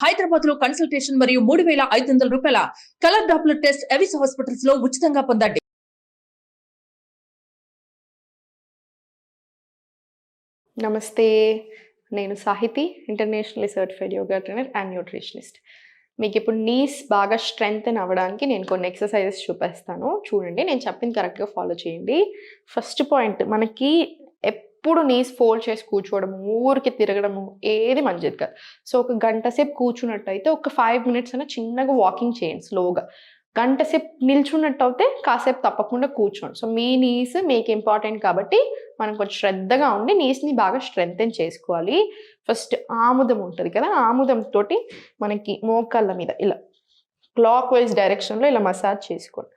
హైదరాబాద్ లో కన్సల్టేషన్ మరియు 3,500 రూపాయల colour doppler test Avis hospitals లో ఉచితంగా పొందండి. నమస్తే, నేను Sahithi, internationally certified yoga trainer and nutritionist. మీకు ఇప్పుడు నీస్ బాగా స్ట్రెంగ్తెన్ అవ్వడానికి నేను కొన్ని ఎక్సర్సైజెస్ చూపిస్తాను. చూడండి, నేను చెప్పింది కరెక్ట్గా ఫాలో చేయండి. ఫస్ట్ పాయింట్, మనకి ఎప్పుడు నీస్ ఫోల్డ్ చేసి కూర్చోవడం, ఊరికి తిరగడము ఏది మంచిది కాదు. సో ఒక గంట సేపు కూర్చున్నట్టయితే ఒక 5 minutes అయినా చిన్నగా వాకింగ్ చేయండి స్లోగా. గంట సేపు నిల్చున్నట్టు అయితే కాసేపు తప్పకుండా కూర్చోండి. సో మీ నీస్ మీకు ఇంపార్టెంట్ కాబట్టి మనం కొంచెం శ్రద్ధగా ఉండి నీస్ని బాగా స్ట్రెంగ్తెన్ చేసుకోవాలి. ఫస్ట్ ఆముదం ఉంటుంది కదా, ఆముదం తోటి మనకి మోకాళ్ళ మీద ఇలా క్లాక్ వైజ్ డైరెక్షన్లో ఇలా మసాజ్ చేసుకోండి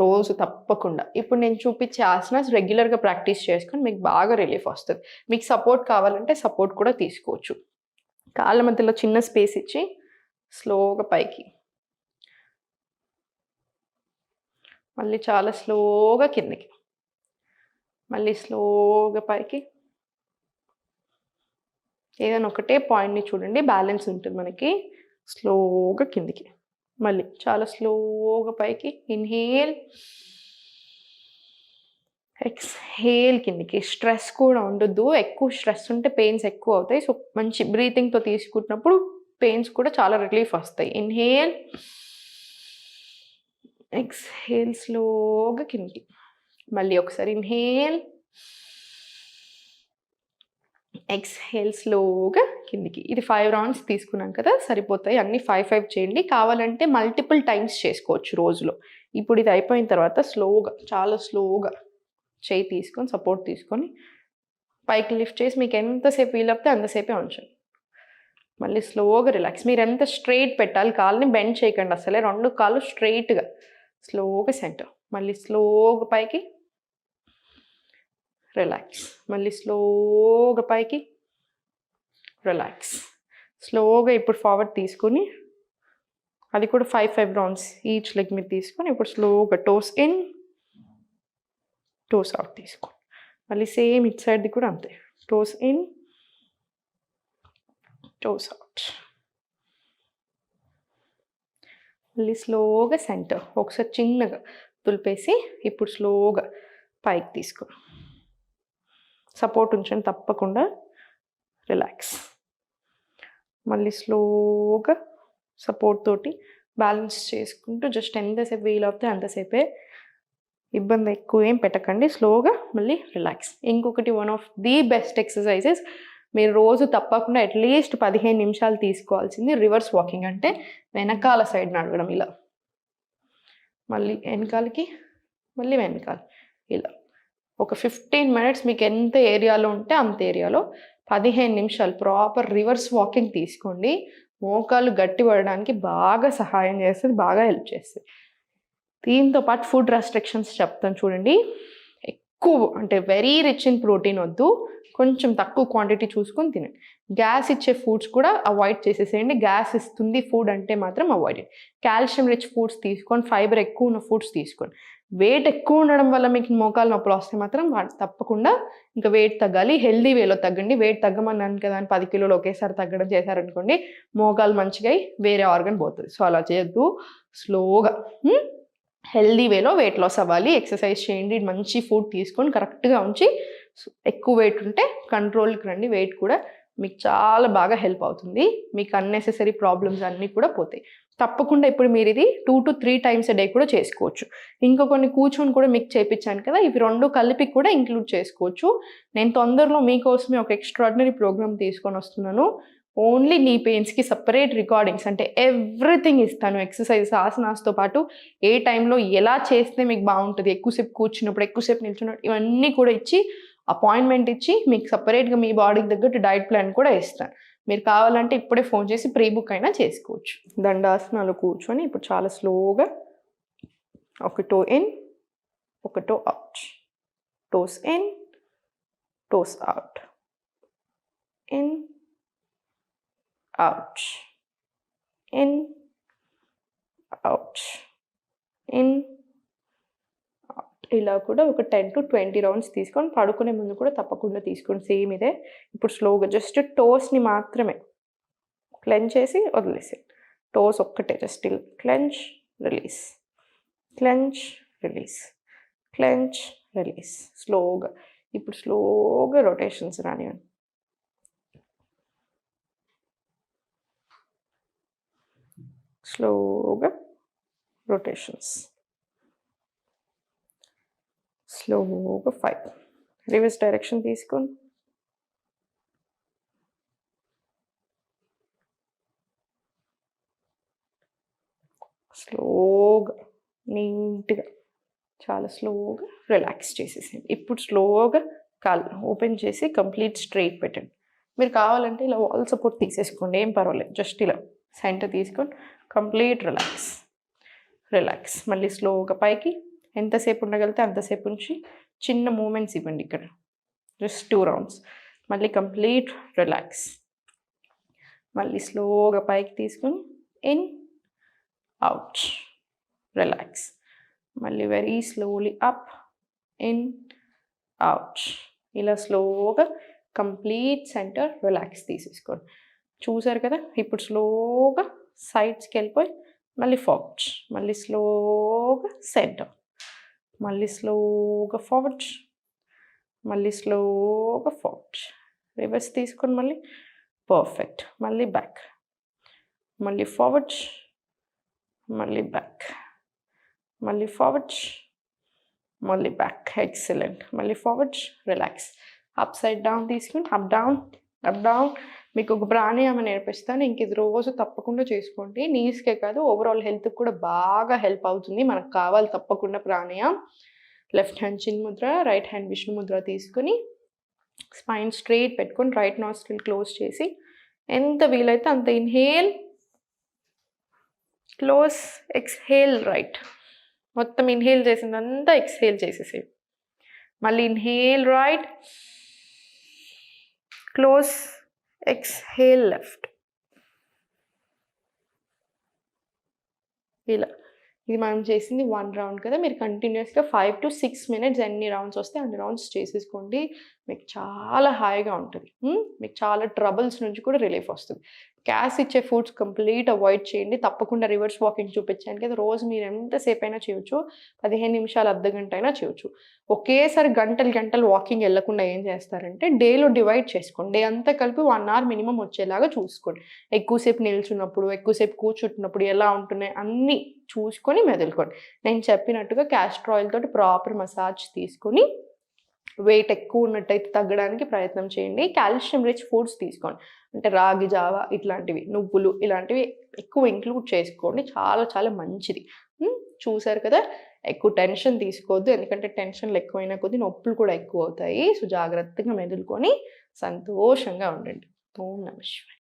రోజు తప్పకుండా. ఇప్పుడు నేను చూపించే ఆసనాస్ రెగ్యులర్గా ప్రాక్టీస్ చేసుకొని మీకు బాగా రిలీఫ్ వస్తుంది. మీకు సపోర్ట్ కావాలంటే సపోర్ట్ కూడా తీసుకోవచ్చు. కాళ్ళ మధ్యలో చిన్న స్పేస్ ఇచ్చి స్లోగా పైకి, మళ్ళీ చాలా స్లోగా కిందకి, మళ్ళీ స్లోగా పైకి. ఏదైనా ఒకటే పాయింట్ని చూడండి, బ్యాలెన్స్ ఉంటుంది మనకి. స్లోగా కిందికి, మళ్ళీ చాలా స్లోగా పైకి. ఇన్హేల్, ఎక్స్హేల్ కిందికి. స్ట్రెస్ కూడా ఉండొద్దు, ఎక్కువ స్ట్రెస్ ఉంటే పెయిన్స్ ఎక్కువ అవుతాయి. సో మంచి బ్రీతింగ్తో తీసుకుంటున్నప్పుడు పెయిన్స్ కూడా చాలా రిలీఫ్ వస్తాయి. ఇన్హేల్, ఎక్స్హేల్, స్లోగా కిందికి. మళ్ళీ ఒకసారి ఇన్హేల్, ఎక్స్హేల్, స్లోగా కిందికి. ఇది 5 rounds తీసుకున్నాం కదా, సరిపోతాయి. అన్ని 5 చేయండి. కావాలంటే మల్టిపుల్ టైమ్స్ చేసుకోవచ్చు రోజులో. ఇప్పుడు ఇది అయిపోయిన తర్వాత స్లోగా, చాలా స్లోగా చేయి తీసుకొని సపోర్ట్ తీసుకొని పైకి లిఫ్ట్ చేసి మీకు ఎంతసేపు వీలవుతే అంతసేపే ఉంచండి. మళ్ళీ స్లోగా రిలాక్స్. మీరు ఎంత స్ట్రైట్ పెట్టాలి, కాళ్ళని బెండ్ చేయకండి అసలే. 2 కాళ్ళు స్ట్రైట్గా, స్లోగా సెంటర్. మళ్ళీ స్లోగా పైకి, రిలాక్స్. మళ్ళీ స్లోగా పైకి, రిలాక్స్. స్లోగా ఇప్పుడు ఫార్వర్డ్ తీసుకొని, అది కూడా 5 rounds ఈచ్ లెగ్ మీద తీసుకొని ఇప్పుడు స్లోగా టోస్ ఇన్, టోస్ అవుట్ తీసుకోండి. మళ్ళీ సేమ్ ఇట్ సైడ్ది కూడా అంతే. Toes in, toes out. మళ్ళీ స్లోగా సెంటర్. ఒకసారి చిన్నగా తులిపేసి ఇప్పుడు స్లోగా పైకి తీసుకో. సపోర్ట్ ఉంచండి తప్పకుండా. రిలాక్స్. మళ్ళీ స్లోగా సపోర్ట్ తోటి బ్యాలెన్స్ చేసుకుంటూ జస్ట్ ఎంతసేపు వీలవుతే అంతసేపే. ఇబ్బంది ఎక్కువ ఏం పెట్టకండి. స్లోగా మళ్ళీ రిలాక్స్. ఇంకొకటి, one of the best exercises, మీరు రోజు తప్పకుండా అట్లీస్ట్ 15 నిమిషాలు తీసుకోవాల్సింది రివర్స్ వాకింగ్. అంటే వెనకాల సైడ్ నడవడం. ఇలా మళ్ళీ వెనకాలకి, మళ్ళీ వెనకాల, ఇలా ఒక 15 minutes మీకు ఎంత ఏరియాలో ఉంటే అంత ఏరియాలో 15 నిమిషాలు ప్రాపర్ రివర్స్ వాకింగ్ తీసుకోండి. మోకాలు గట్టి పడడానికి బాగా సహాయం చేస్తుంది, బాగా హెల్ప్ చేస్తుంది. దీంతో పాటు ఫుడ్ రెస్ట్రిక్షన్స్ చెప్తాను చూడండి. ఎక్కువ అంటే వెరీ రిచ్ ఇన్ ప్రోటీన్ వద్దు, కొంచెం తక్కువ క్వాంటిటీ చూసుకొని తినండి. గ్యాస్ ఇచ్చే ఫుడ్స్ కూడా అవాయిడ్ చేసేసేయండి. గ్యాస్ ఇస్తుంది ఫుడ్ అంటే మాత్రం అవాయిడ్ చేయండి. కాల్షియం రిచ్ ఫుడ్స్ తీసుకోండి, ఫైబర్ ఎక్కువ ఉన్న ఫుడ్స్ తీసుకోండి. వెయిట్ ఎక్కువ ఉండడం వల్ల మీకు మోకాలు నొప్పులు వస్తే మాత్రం తప్పకుండా ఇంకా వెయిట్ తగ్గాలి. హెల్దీ వేలో తగ్గండి. వెయిట్ తగ్గమన్నాను కదా అని 10 కిలోలు ఒకేసారి తగ్గడం చేశారనుకోండి, మోకాలు మంచిగా వేరే ఆర్గన్ పోతుంది. సో అలా చేయొద్దు. స్లోగా హెల్దీ వేలో వెయిట్ లాస్ అవ్వాలి. ఎక్సర్సైజ్ చేయండి, మంచి ఫుడ్ తీసుకొని కరెక్ట్గా ఉంచి, ఎక్కువ వెయిట్ ఉంటే కంట్రోల్కి రండి. వెయిట్ కూడా మీకు చాలా బాగా హెల్ప్ అవుతుంది. మీకు అన్నెసెసరీ ప్రాబ్లమ్స్ అన్నీ కూడా పోతాయి. తప్పకుండా ఇప్పుడు మీరు ఇది 2 to 3 times a day కూడా చేసుకోవచ్చు. ఇంకో కొన్ని కూర్చొని కూడా మీకు చేయించాను కదా, ఇవి 2 కలిపి కూడా ఇంక్లూడ్ చేసుకోవచ్చు. నేను తొందరలో మీకోసమే ఒక ఎక్స్ట్రాడినరీ ప్రోగ్రామ్ తీసుకొని వస్తున్నాను. ఓన్లీ నీ పెయిన్స్కి సపరేట్ రికార్డింగ్స్, అంటే ఎవ్రీథింగ్ ఇస్తాను. ఎక్సర్సైజ్, ఆసనాస్తో పాటు ఏ టైంలో ఎలా చేస్తే మీకు బాగుంటుంది, ఎక్కువసేపు కూర్చున్నప్పుడు, ఎక్కువసేపు నిల్చున్నప్పుడు, ఇవన్నీ కూడా ఇచ్చి, అపాయింట్మెంట్ ఇచ్చి మీకు సపరేట్గా మీ బాడీకి తగ్గట్టు డైట్ ప్లాన్ కూడా ఇస్తాను. మీరు కావాలంటే ఇప్పుడే ఫోన్ చేసి ప్రీ బుక్ అయినా చేసుకోవచ్చు. దండాసనాలు కూర్చొని ఇప్పుడు చాలా స్లోగా ఒక టో ఇన్, ఒక toe out, toes in, toes out, in, out, in, out, in, ఇలా కూడా ఒక 10 to 20 rounds తీసుకొని పడుకునే ముందు కూడా తప్పకుండా తీసుకోండి. సేమ్ ఇదే. ఇప్పుడు స్లోగా జస్ట్ టోస్ని మాత్రమే క్లెంచ్ చేసి వదిలేసి, టోస్ ఒక్కటే జస్ట్ ఇలా clench release, clench release, clench release. స్లోగా ఇప్పుడు స్లోగా రొటేషన్స్ రానివ్వండి. స్లోగా రొటేషన్స్, స్లోగా 5. రివర్స్ డైరెక్షన్ తీసుకొని స్లోగా నీట్గా చాలా స్లోగా రిలాక్స్ చేసేసేయండి. ఇప్పుడు స్లోగా కాళ్ళు ఓపెన్ చేసి కంప్లీట్ స్ట్రైట్ పెట్టండి. మీరు కావాలంటే ఇలా వాల్ సపోర్ట్ తీసేసుకోండి, ఏం పర్వాలేదు. జస్ట్ ఇలా సెంటర్ తీసుకొని కంప్లీట్ రిలాక్స్, రిలాక్స్. మళ్ళీ స్లోగా పైకి ఎంతసేపు ఉండగలిగితే అంతసేపు ఉంచి చిన్న మూమెంట్స్ ఇవ్వండి ఇక్కడ, జస్ట్ 2 రౌండ్స్. మళ్ళీ కంప్లీట్ రిలాక్స్. మళ్ళీ స్లోగా పైకి తీసుకొని ఇన్ అవుట్ రిలాక్స్. మళ్ళీ very slowly up in out. ఇలా స్లోగా కంప్లీట్ సెంటర్ రిలాక్స్ తీసేసుకోండి. చూసారు కదా, ఇప్పుడు స్లోగా సైడ్స్కి వెళ్ళిపోయి మళ్ళీ ఫార్వర్డ్, మళ్ళీ స్లోగా సెంటర్, మళ్ళీ స్లోగా ఫార్వర్డ్, మళ్ళీ స్లోగా ఫార్వర్డ్. రివర్స్ తీసుకొని మళ్ళీ పర్ఫెక్ట్. మళ్ళీ బ్యాక్, మళ్ళీ ఫార్వర్డ్, మళ్ళీ బ్యాక్, మళ్ళీ ఫార్వర్డ్, మళ్ళీ బ్యాక్. ఎక్సలెంట్. మళ్ళీ forward, relax. Up side down తీసుకుని అప్ డౌన్, అప్ డౌన్. మీకు ఒక ప్రాణాయామం నేర్పిస్తాను, ఇంక ఇది రోజు తప్పకుండా చేసుకోండి. నీస్కే కాదు, ఓవరాల్ హెల్త్కి కూడా బాగా హెల్ప్ అవుతుంది. మనకు కావాలి తప్పకుండా ప్రాణాయామం. లెఫ్ట్ హ్యాండ్ చిన్ ముద్ర, రైట్ హ్యాండ్ విష్ణు ముద్ర తీసుకుని స్పైన్ స్ట్రైట్ పెట్టుకొని రైట్ నాస్ట్రిల్ క్లోజ్ చేసి ఎంత వీలైతే అంత ఇన్హేల్, క్లోజ్, ఎక్స్హేల్ రైట్. మొత్తం ఇన్హేల్ చేసిందంతా ఎక్స్హేల్ చేసేసి మళ్ళీ inhale right, close, exhale left. ఇలా ఇది మనం చేసింది 1 రౌండ్ కదా. మీరు కంటిన్యూస్గా 5 to 6 minutes ఎన్ని రౌండ్స్ వస్తే అన్ని రౌండ్స్ చేసేసుకోండి. మీకు చాలా హాయిగా ఉంటుంది. మీకు చాలా ట్రబుల్స్ నుంచి కూడా రిలీఫ్ వస్తుంది. గ్యాస్ ఇచ్చే ఫుడ్స్ కంప్లీట్ అవాయిడ్ చేయండి. తప్పకుండా రివర్స్ వాకింగ్ చూపించాను కదా, రోజు మీరు ఎంతసేపు అయినా చేయొచ్చు, 15 నిమిషాలు, అర్ధ గంట అయినా చేయొచ్చు. ఒకేసారి గంటలు గంటలు వాకింగ్ వెళ్ళకుండా ఏం చేస్తారంటే డేలో డివైడ్ చేసుకోండి. డే అంతా కలిపి 1 hour మినిమం వచ్చేలాగా చూసుకోండి. ఎక్కువసేపు నిల్చున్నప్పుడు, ఎక్కువసేపు కూర్చుంటున్నప్పుడు ఎలా ఉంటున్నాయి అన్నీ చూసుకొని మెదులుకోండి. నేను చెప్పినట్టుగా క్యాస్టర్ ఆయిల్ తోటి ప్రాపర్ మసాజ్ తీసుకొని వెయిట్ ఎక్కువ ఉన్నట్టయితే తగ్గడానికి ప్రయత్నం చేయండి. కాల్షియం రిచ్ ఫుడ్స్ తీసుకోండి, అంటే రాగి జావ ఇట్లాంటివి, నువ్వులు ఇలాంటివి ఎక్కువ ఇంక్లూడ్ చేసుకోండి. చాలా చాలా మంచిది. చూసారు కదా, ఎక్కువ టెన్షన్ తీసుకోవద్దు, ఎందుకంటే టెన్షన్లు ఎక్కువైనా కొద్దీ నొప్పులు కూడా ఎక్కువ అవుతాయి. సో జాగ్రత్తగా మెదులుకొని సంతోషంగా ఉండండి. ఓం నమః శివాయ.